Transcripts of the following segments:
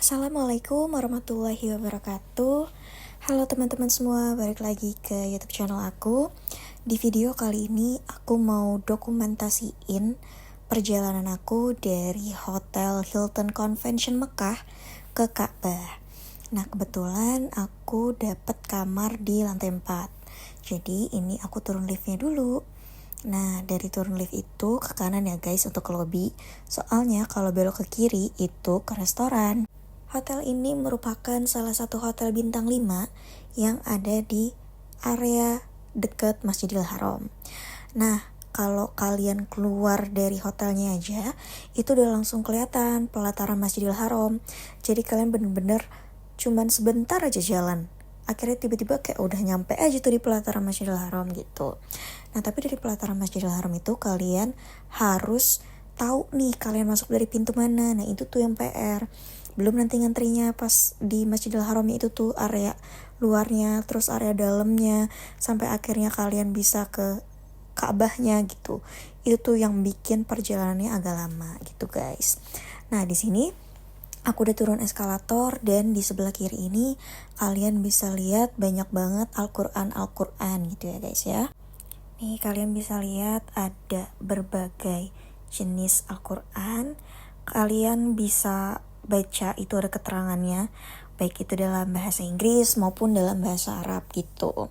Assalamualaikum warahmatullahi wabarakatuh. Halo teman-teman semua, balik lagi ke YouTube channel aku. Di video kali ini aku mau dokumentasiin perjalanan aku dari Hotel Hilton Convention Mekah ke Ka'bah. Nah, kebetulan aku dapat kamar di lantai 4. Jadi ini aku turun liftnya dulu. Nah, dari turun lift itu ke kanan ya guys untuk ke lobby. Soalnya kalau belok ke kiri itu ke restoran. Hotel ini merupakan salah satu hotel bintang 5 yang ada di area dekat Masjidil Haram. Nah, kalau kalian keluar dari hotelnya aja, itu udah langsung kelihatan pelataran Masjidil Haram. Jadi kalian bener-bener cuman sebentar aja jalan. Akhirnya tiba-tiba kayak udah nyampe aja tuh di pelataran Masjidil Haram gitu. Nah, tapi dari pelataran Masjidil Haram itu kalian harus tahu nih kalian masuk dari pintu mana. Nah, itu tuh yang PR. Belum nanti ngantrinya pas di Masjidil Haram itu tuh area luarnya, terus area dalamnya, sampai akhirnya kalian bisa ke Ka'bahnya gitu. Itu tuh yang bikin perjalanannya agak lama gitu guys. Nah, di sini aku udah turun eskalator dan di sebelah kiri ini kalian bisa lihat banyak banget Al-Quran gitu ya guys ya. Nih kalian bisa lihat ada berbagai jenis Al-Quran. Kalian bisa baca, itu ada keterangannya, baik itu dalam bahasa Inggris maupun dalam bahasa Arab gitu.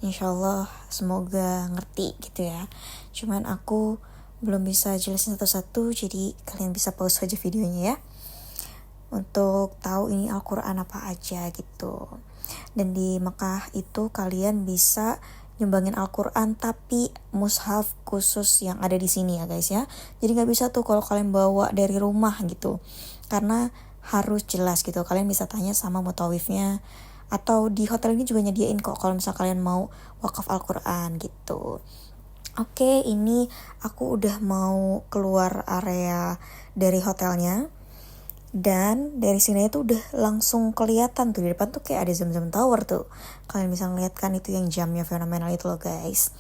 Insyaallah semoga ngerti gitu ya. Cuman aku belum bisa jelasin satu-satu, jadi kalian bisa pause aja videonya ya untuk tahu ini Al-Quran apa aja gitu. Dan di Mekah itu kalian bisa nyumbangin Al-Quran tapi mushaf khusus yang ada di sini ya guys ya. Jadi nggak bisa tuh kalau kalian bawa dari rumah gitu, karena harus jelas gitu. Kalian bisa tanya sama mutawifnya, atau di hotel ini juga nyediain kok kalau misal kalian mau wakaf Al-Quran gitu. Oke, ini aku udah mau keluar area dari hotelnya. Dan dari sini itu udah langsung kelihatan tuh di depan tuh kayak ada Zamzam Tower tuh. Kalian bisa ngeliat kan itu yang jamnya fenomenal itu loh guys.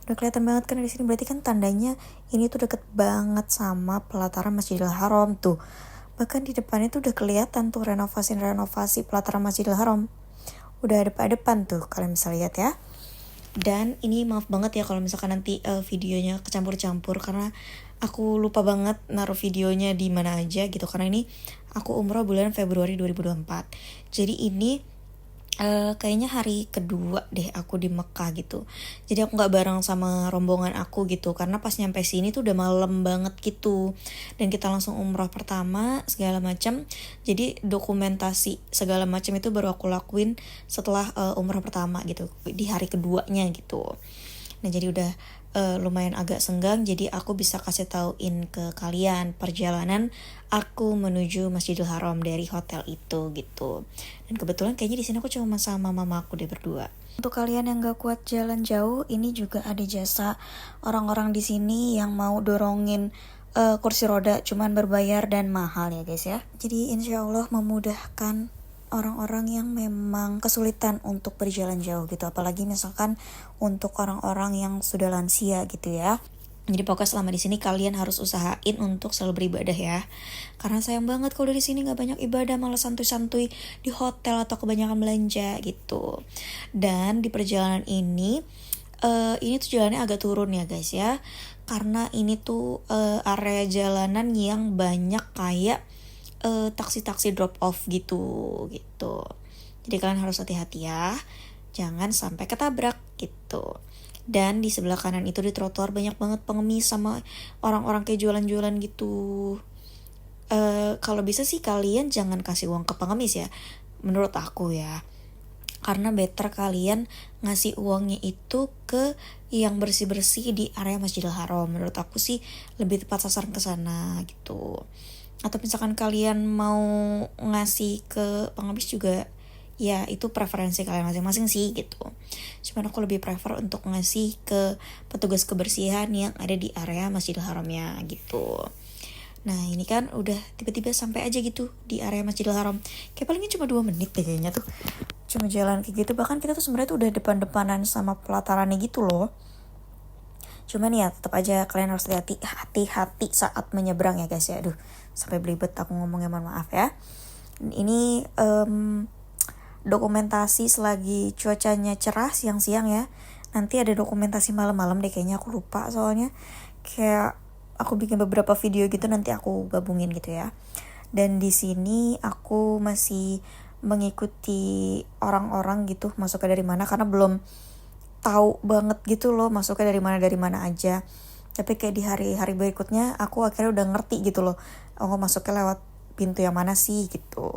Udah kelihatan banget kan di sini, berarti kan tandanya ini tuh deket banget sama pelataran Masjidil Haram tuh. Bahkan di depannya tuh udah kelihatan tuh renovasi pelataran Masjidil Haram. Udah depan tuh kalian bisa lihat ya. Dan ini maaf banget ya kalau misalkan nanti videonya kecampur-campur karena aku lupa banget naruh videonya di mana aja gitu, karena ini aku umroh bulan Februari 2024. Jadi ini kayaknya hari kedua deh aku di Mekah gitu. Jadi aku nggak bareng sama rombongan aku gitu, karena pas nyampe sini tuh udah malam banget gitu. Dan kita langsung umroh pertama segala macam. Jadi dokumentasi segala macam itu baru aku lakuin setelah umroh pertama gitu, di hari keduanya gitu. Nah, jadi udah lumayan agak senggang, jadi aku bisa kasih tauin ke kalian perjalanan aku menuju Masjidil Haram dari hotel itu gitu. Dan kebetulan kayaknya di sini aku cuma sama mama aku deh berdua. Untuk kalian yang gak kuat jalan jauh, ini juga ada jasa orang-orang di sini yang mau dorongin kursi roda, cuman berbayar dan mahal ya guys ya. Jadi insya Allah memudahkan orang-orang yang memang kesulitan untuk berjalan jauh gitu, apalagi misalkan untuk orang-orang yang sudah lansia gitu ya. Jadi pokoknya selama di sini kalian harus usahain untuk selalu beribadah ya, karena sayang banget kalau dari sini nggak banyak ibadah, malah santuy-santuy di hotel atau kebanyakan belanja gitu. Dan di perjalanan ini tuh jalannya agak turun ya guys ya, karena ini tuh area jalanan yang banyak kayak taksi-taksi drop off gitu. Jadi kalian harus hati-hati ya, jangan sampai ketabrak gitu. Dan di sebelah kanan itu di trotoar banyak banget pengemis sama orang-orang kayak jualan-jualan gitu. Kalau bisa sih kalian jangan kasih uang ke pengemis ya, menurut aku ya. Karena better kalian ngasih uangnya itu ke yang bersih-bersih di area Masjidil Haram. Menurut aku sih lebih tepat sasaran ke sana gitu. Atau misalkan kalian mau ngasih ke pengemis juga, ya itu preferensi kalian masing-masing sih gitu. Cuman aku lebih prefer untuk ngasih ke petugas kebersihan yang ada di area Masjidil Haramnya gitu. Nah ini kan udah tiba-tiba sampai aja gitu di area Masjidil Haram. Kayak palingnya cuma 2 menit deh kayaknya tuh, cuma jalan kayak gitu. Bahkan kita tuh sebenarnya tuh udah depan-depanan sama pelatarannya gitu loh. Cuman ya tetap aja kalian harus hati-hati saat menyeberang ya guys ya. Aduh, sampai belibet aku ngomongnya, mohon maaf ya. Ini dokumentasi selagi cuacanya cerah siang-siang ya. Nanti ada dokumentasi malam-malam deh kayaknya, aku lupa soalnya. Kayak aku bikin beberapa video gitu, nanti aku gabungin gitu ya. Dan di sini aku masih mengikuti orang-orang gitu masuknya dari mana, karena belum tahu banget gitu loh masuknya dari mana aja. Tapi kayak di hari-hari berikutnya aku akhirnya udah ngerti gitu loh, aku masuknya lewat pintu yang mana sih gitu.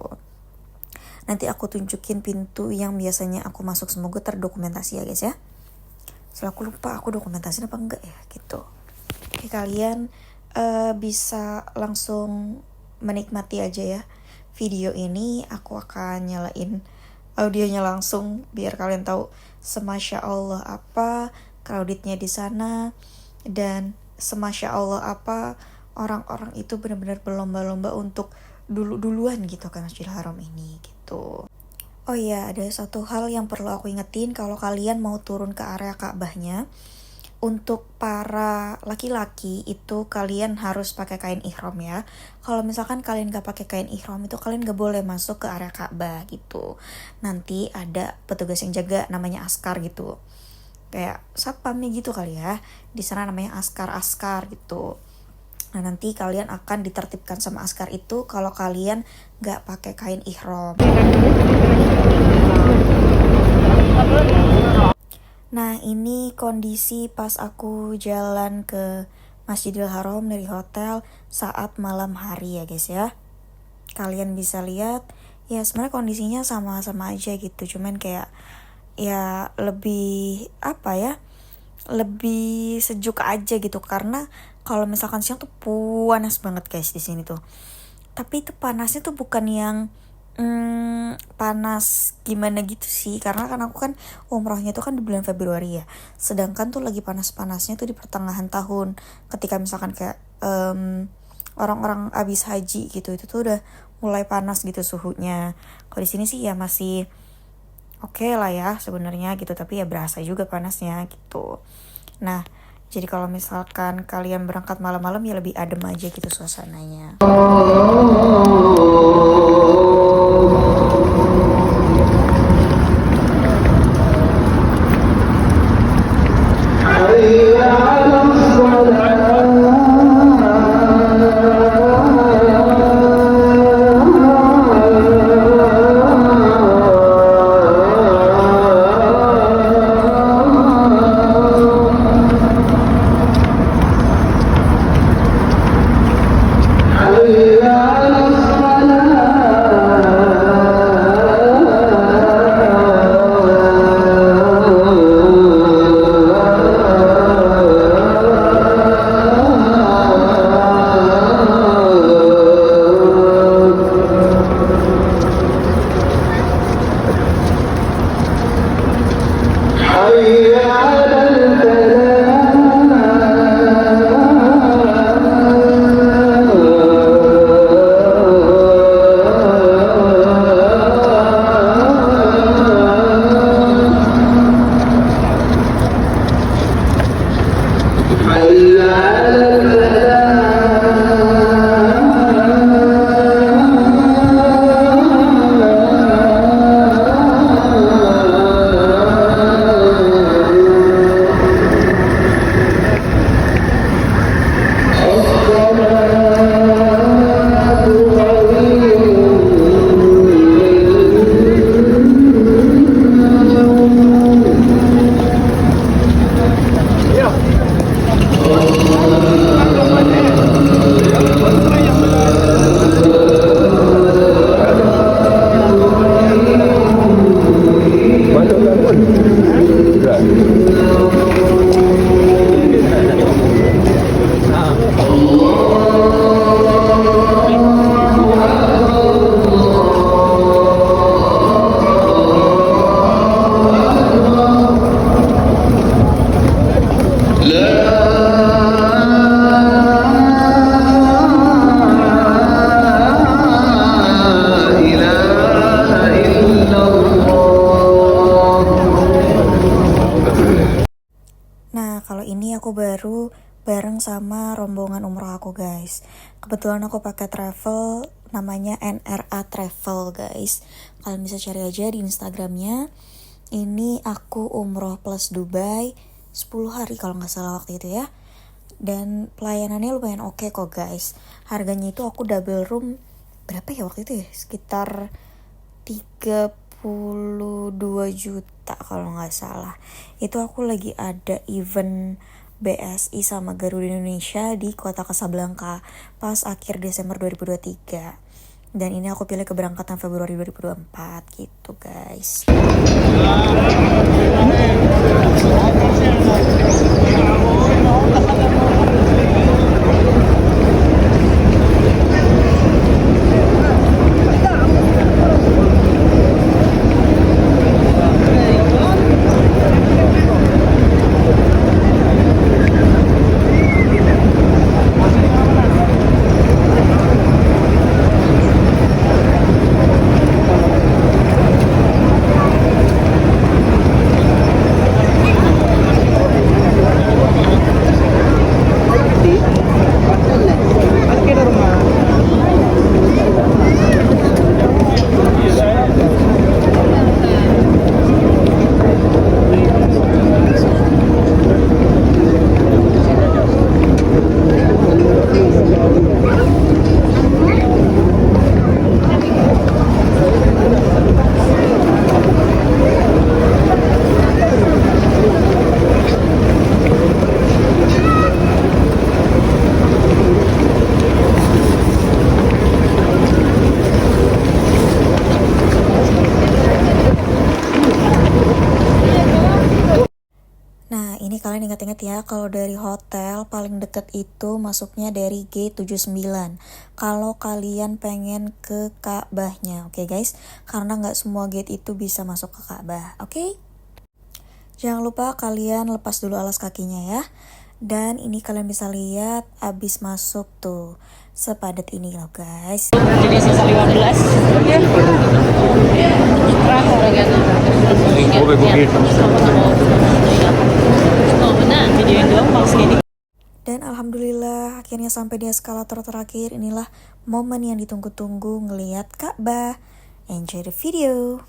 Nanti aku tunjukin pintu yang biasanya aku masuk, semoga terdokumentasi ya guys ya. Soalnya aku lupa aku dokumentasi apa enggak ya gitu. Oke, kalian bisa langsung menikmati aja ya video ini. Aku akan nyalain audionya langsung biar kalian tahu semasya Allah apa crowdednya di sana, dan semasya Allah apa orang-orang itu benar-benar berlomba-lomba untuk duluan gitu ke Masjidil Haram ini gitu. Oh iya, ada satu hal yang perlu aku ingetin, kalau kalian mau turun ke area Ka'bahnya, untuk para laki-laki itu kalian harus pakai kain ihram ya. Kalau misalkan kalian gak pakai kain ihram itu kalian gak boleh masuk ke area Ka'bah gitu. Nanti ada petugas yang jaga namanya askar gitu. Kayak satpamnya gitu kali ya. Di sana namanya askar gitu. Nah, nanti kalian akan ditertibkan sama askar itu kalau kalian gak pakai kain ihram. Nah, ini kondisi pas aku jalan ke Masjidil Haram dari hotel saat malam hari ya guys ya. Kalian bisa lihat ya sebenarnya kondisinya sama-sama aja gitu, cuman kayak ya lebih apa ya, lebih sejuk aja gitu, karena kalau misalkan siang tuh panas banget guys di sini tuh. Tapi itu panasnya tuh bukan yang panas gimana gitu sih, karena kan aku kan umrohnya tuh kan di bulan Februari ya, sedangkan tuh lagi panas-panasnya tuh di pertengahan tahun, ketika misalkan kayak orang-orang abis haji gitu, itu tuh udah mulai panas gitu suhunya. Kalau di sini sih ya masih oke lah ya sebenarnya gitu, tapi ya berasa juga panasnya gitu. Nah, jadi kalau misalkan kalian berangkat malam-malam ya lebih adem aja gitu suasananya. Nah, kalau ini aku baru bareng sama rombongan umroh aku guys. Kebetulan aku pakai travel namanya NRA Travel guys. Kalian bisa cari aja di Instagramnya. Ini aku umroh plus Dubai 10 hari kalau nggak salah waktu itu ya. Dan pelayanannya lumayan oke kok guys. Harganya itu aku double room berapa ya waktu itu ya? Sekitar 32 juta kalau nggak salah. Itu aku lagi ada event BSI sama Garuda Indonesia di kota Casablanca pas akhir Desember 2023. Dan ini aku pilih keberangkatan Februari 2024 gitu guys. Nah, ini kalian ingat-ingat ya, kalau dari hotel paling deket itu masuknya dari gate 79. Kalau kalian pengen ke Ka'bahnya, oke guys? Karena nggak semua gate itu bisa masuk ke Ka'bah, oke? Jangan lupa kalian lepas dulu alas kakinya ya. Dan ini kalian bisa lihat abis masuk tuh, sepadat ini loh guys. Jadi sisa 15 ya. Terakhir gitu. Benar, videoin doang pas gini. Dan alhamdulillah akhirnya sampai di eskalator terakhir. Inilah momen yang ditunggu-tunggu ngelihat Ka'bah. Enjoy the video.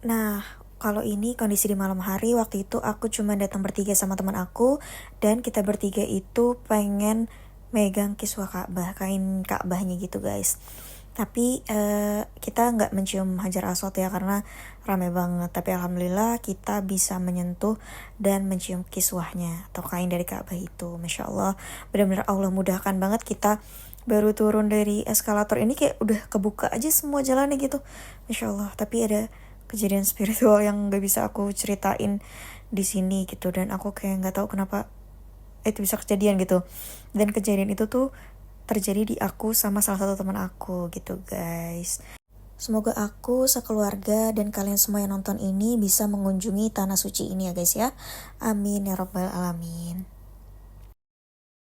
Nah, kalau ini kondisi di malam hari, waktu itu aku cuma datang bertiga sama teman aku, dan kita bertiga itu pengen megang kiswah Ka'bah, kain Ka'bahnya gitu guys. Tapi kita nggak mencium Hajar Aswad ya karena rame banget. Tapi alhamdulillah kita bisa menyentuh dan mencium kiswahnya atau kain dari Ka'bah itu. Masya Allah, benar-benar Allah mudahkan banget. Kita baru turun dari eskalator ini kayak udah kebuka aja semua jalannya gitu. Masya Allah. Tapi ada kejadian spiritual yang gak bisa aku ceritain di sini gitu, dan aku kayak nggak tahu kenapa itu bisa kejadian gitu. Dan kejadian itu tuh terjadi di aku sama salah satu teman aku gitu guys. Semoga aku sekeluarga dan kalian semua yang nonton ini bisa mengunjungi tanah suci ini ya guys ya. Amin ya rabbal alamin.